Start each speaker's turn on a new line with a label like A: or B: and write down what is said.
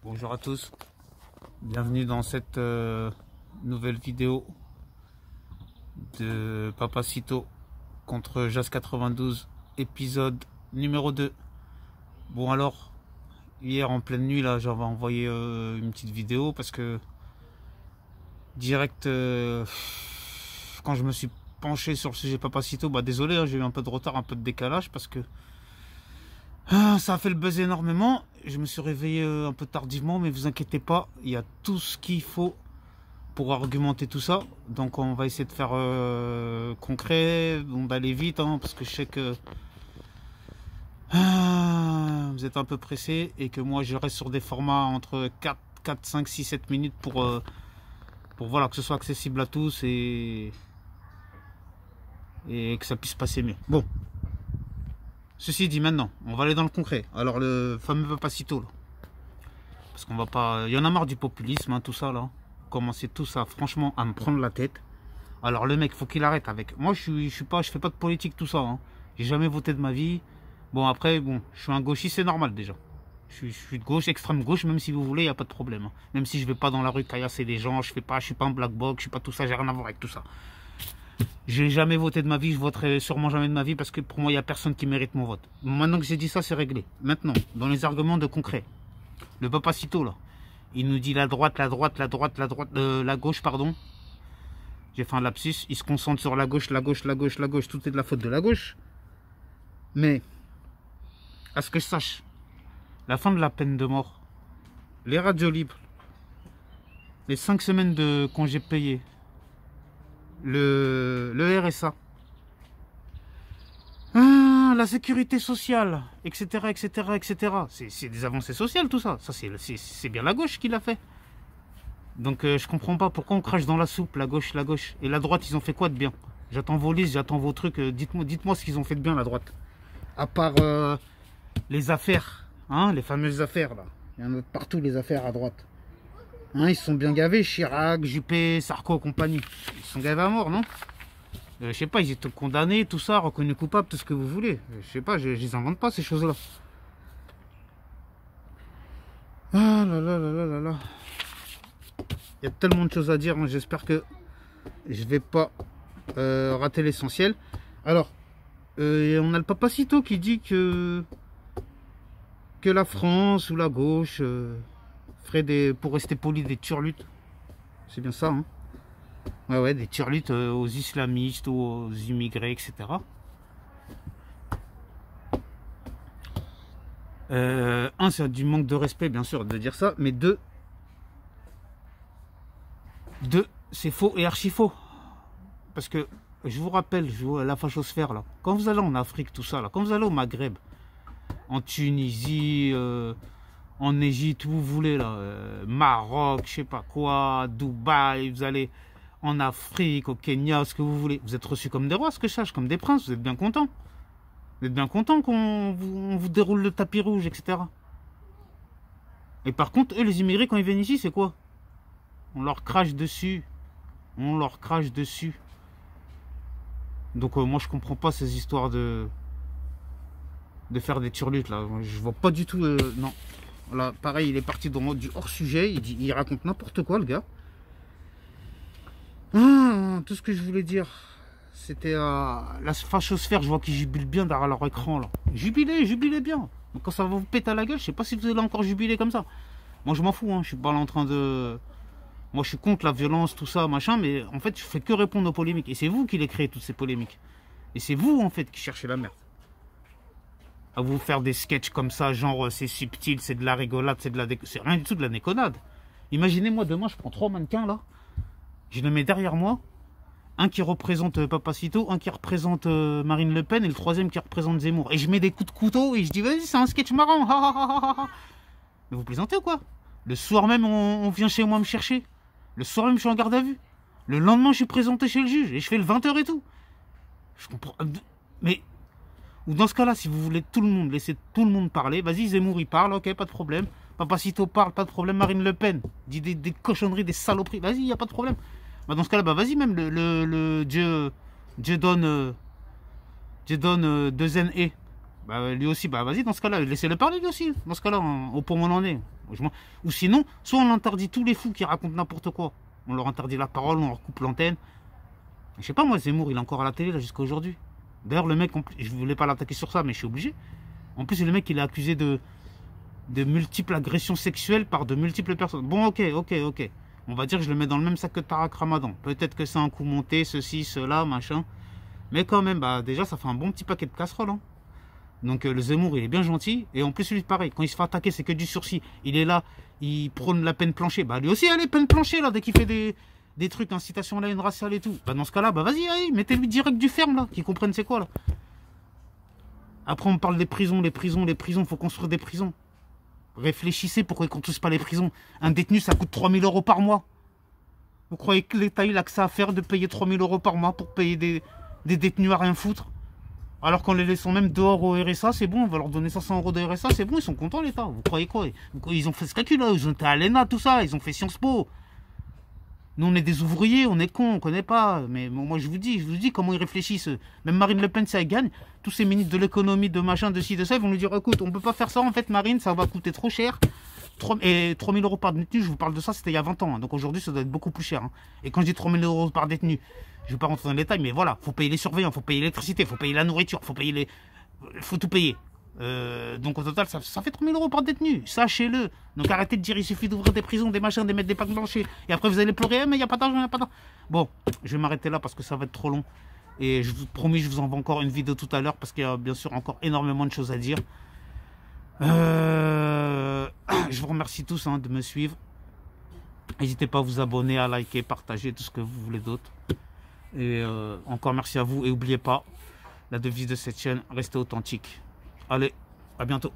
A: Bonjour à tous, bienvenue dans cette nouvelle vidéo de Papacito contre Jazz 92, épisode numéro 2. Bon alors, hier en pleine nuit là, j'avais envoyé une petite vidéo parce que direct quand je me suis penché sur le sujet Papacito, désolé, hein, j'ai eu un peu de retard, un peu de décalage parce que ça a fait le buzz énormément. Je me suis réveillé un peu tardivement, mais vous inquiétez pas, il y a tout ce qu'il faut pour argumenter tout ça. Donc on va essayer de faire concret, d'aller vite, hein, parce que je sais que vous êtes un peu pressé et que moi je reste sur des formats entre 4, 5, 6, 7 minutes pour voilà, que ce soit accessible à tous et que ça puisse passer mieux. Bon. Ceci dit, maintenant, on va aller dans le concret. Alors, le fameux Papacito, là. Parce qu'on va pas... Il y en a marre du populisme, hein, tout ça, là. Commencer tout ça, franchement, à me prendre la tête. Alors, le mec, faut qu'il arrête avec... Moi, je fais pas de politique, tout ça, hein. J'ai jamais voté de ma vie. Bon, après, je suis un gauchiste, c'est normal, déjà. Je suis de gauche, extrême gauche, même si vous voulez, il n'y a pas de problème. Hein. Même si je vais pas dans la rue caillasser des gens, je suis pas un black box, je suis pas tout ça, j'ai rien à voir avec tout ça. J'ai jamais voté de ma vie, je voterai sûrement jamais de ma vie parce que pour moi, il n'y a personne qui mérite mon vote. Maintenant que j'ai dit ça, c'est réglé. Maintenant, dans les arguments de concret, le Papacito, là, il nous dit la gauche, pardon. J'ai fait un lapsus, il se concentre sur la gauche, tout est de la faute de la gauche. Mais, à ce que je sache, la fin de la peine de mort, les radios libres, les 5 semaines de congés payés, le RSA, la sécurité sociale, etc. C'est des avancées sociales tout ça. Ça c'est bien la gauche qui l'a fait. Donc je comprends pas pourquoi on crache dans la soupe, la gauche. Et la droite, ils ont fait quoi de bien? J'attends vos listes, j'attends vos trucs. Dites-moi ce qu'ils ont fait de bien, la droite. À part les affaires, hein, les fameuses affaires là. Il y en a partout les affaires à droite. Hein, ils se sont bien gavés, Chirac, Juppé, Sarko, compagnie. Ils se sont gavés à mort, non? Je sais pas, ils étaient condamnés, tout ça, reconnus coupables, tout ce que vous voulez. Je sais pas, je les invente pas, ces choses-là. Ah là là là là là là. Il y a tellement de choses à dire, hein, j'espère que je vais pas rater l'essentiel. Alors, on a le Papacito qui dit que la France ou la gauche... ferait pour rester poli, des turlutes. C'est bien ça, hein? Ouais, des turlutes aux islamistes ou aux immigrés, etc. Un, c'est du manque de respect, bien sûr, de dire ça. Mais deux, c'est faux et archi faux. Parce que, je vous rappelle, la fachosphère, là. Quand vous allez en Afrique, tout ça, là, quand vous allez au Maghreb, en Tunisie... en Égypte, vous voulez là, Maroc, je sais pas quoi, Dubaï, vous allez en Afrique, au Kenya, ce que vous voulez. Vous êtes reçus comme des rois, ce que je sache, comme des princes, vous êtes bien contents. Vous êtes bien contents qu'on vous déroule le tapis rouge, etc. Et par contre, eux, les immigrés, quand ils viennent ici, c'est quoi? On leur crache dessus. Donc moi, je comprends pas ces histoires de faire des turlutes, là. Je vois pas du tout... non. Là, pareil, il est parti dans du hors-sujet, il raconte n'importe quoi, le gars. Tout ce que je voulais dire, c'était la fachosphère, je vois qu'ils jubilent bien derrière leur écran, là. Jubilez bien. Donc, quand ça va vous péter à la gueule, je sais pas si vous allez encore jubiler comme ça. Moi, je m'en fous, hein, je suis pas là en train de... Moi, je suis contre la violence, tout ça, machin, mais en fait, je fais que répondre aux polémiques. Et c'est vous qui les créez, toutes ces polémiques. Et c'est vous, en fait, qui cherchez la merde. À vous faire des sketchs comme ça, genre c'est subtil, c'est de la rigolade, c'est rien du tout de la déconnade. Imaginez-moi demain, je prends 3 mannequins là, je les mets derrière moi, un qui représente Papacito, un qui représente Marine Le Pen et le troisième qui représente Zemmour. Et je mets des coups de couteau et je dis vas-y, c'est un sketch marrant. Mais vous plaisantez ou quoi? Le soir même, on vient chez moi me chercher. Le soir même, je suis en garde à vue. Le lendemain, je suis présenté chez le juge et je fais le 20h et tout. Je comprends. Mais... Ou dans ce cas-là, si vous voulez tout le monde, laisser tout le monde parler, vas-y, Zemmour, il parle, ok, pas de problème. Papacito parle, pas de problème. Marine Le Pen dit des cochonneries, des saloperies, vas-y, il n'y a pas de problème. Dans ce cas-là, vas-y, même Dieu donne 2 N et. Bah, lui aussi, bah vas-y, dans ce cas-là, laissez-le parler lui aussi. Dans ce cas-là, au point où on en est. Ou sinon, soit on interdit tous les fous qui racontent n'importe quoi. On leur interdit la parole, on leur coupe l'antenne. Je sais pas, moi, Zemmour, il est encore à la télé là jusqu'à aujourd'hui. D'ailleurs, le mec, je voulais pas l'attaquer sur ça, mais je suis obligé. En plus, le mec, il est accusé de multiples agressions sexuelles par de multiples personnes. Bon, ok. On va dire que je le mets dans le même sac que Tarak Ramadan. Peut-être que c'est un coup monté, ceci, cela, machin. Mais quand même, bah déjà, ça fait un bon petit paquet de casseroles. Hein. Donc le Zemmour, il est bien gentil. Et en plus, lui, pareil, quand il se fait attaquer, c'est que du sursis. Il est là, il prône la peine planchée. Bah lui aussi, allez, peine planchée, là, dès qu'il fait des trucs, incitation à la haine raciale et tout. Bah dans ce cas-là, bah vas-y, allez, mettez-lui direct du ferme, là, qu'il comprenne c'est quoi, là. Après, on parle des prisons, faut construire des prisons. Réfléchissez pourquoi ils ne construisent pas les prisons. Un détenu, ça coûte 3 000 € par mois. Vous croyez que l'État, il a que ça à faire de payer 3 000 € par mois pour payer des détenus à rien foutre? Alors qu'en les laissant même dehors au RSA, c'est bon, on va leur donner 500 € de RSA, c'est bon, ils sont contents l'État. Vous croyez quoi? Ils ont fait ce calcul là, ils ont été à l'ENA, tout ça, ils ont fait Sciences Po. Nous on est des ouvriers, on est cons, on connaît pas. Mais moi je vous dis comment ils réfléchissent. Même Marine Le Pen, si elle gagne, tous ces ministres de l'économie, de machin, de ci, de ça, ils vont lui dire écoute, on peut pas faire ça en fait, Marine, ça va coûter trop cher. Et 3 000 € par détenu, je vous parle de ça, c'était il y a 20 ans. Hein. Donc aujourd'hui, ça doit être beaucoup plus cher. Hein. Et quand je dis 3 000 € par détenu, je ne vais pas rentrer dans les détails, mais voilà, faut payer les surveillants, faut payer l'électricité, faut payer la nourriture, faut tout payer. Donc au total, ça fait 3 000 € par détenu, sachez-le. Donc arrêtez de dire il suffit d'ouvrir des prisons, des machins, de mettre des packs blanchis. Et après vous allez pleurer, mais il n'y a pas d'argent, il n'y a pas d'argent. Bon, je vais m'arrêter là parce que ça va être trop long. Et je vous promets, je vous envoie encore une vidéo tout à l'heure parce qu'il y a bien sûr encore énormément de choses à dire. Je vous remercie tous de me suivre. N'hésitez pas à vous abonner, à liker, partager, tout ce que vous voulez d'autre. Et encore merci à vous. Et n'oubliez pas, la devise de cette chaîne, restez authentique. Allez, à bientôt.